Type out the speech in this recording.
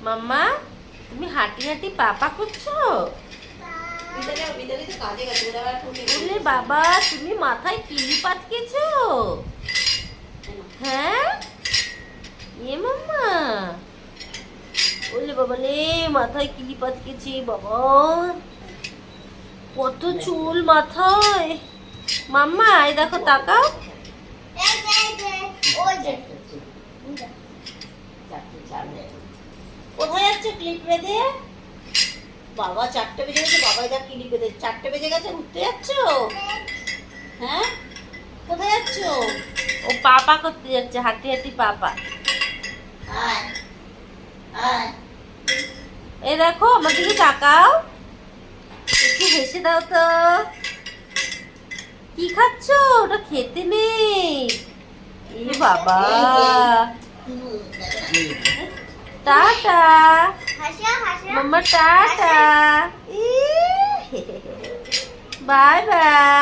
মাম্মা তুমি হাঁটি হাঁটি পাপা করছো? ওরে বাবা, তুমি মাথায় কিলি পাতকেছো? হ্যাঁ এ মাম্মা, ওলে বাবা রে, মাথায় কিলি পাতকেছি বাবা, কত চুল মাথায়। মাম্মা এই দেখো, তাকাও। কোথায় যাচ্ছে ক্লিপ বেঁধে? বাবা 4টে বেজে গেছে, বাবা এটা ক্লিপ বেঁধে 4টে বেজে গেছে, ঘুরতে যাচ্ছ? হ্যাঁ কোথায় যাচ্ছ? ও পাপা করতে যাচ্ছে, হাঁটি হাঁটি পাপা। এই দেখো, আমার দিকে তাকাও, একটু হেসে দাও তো। কি খাচ্ছ? ওটা খেতে নেই। এ বাবা, টাটা মাম্মা, টাটা, বাই বাই।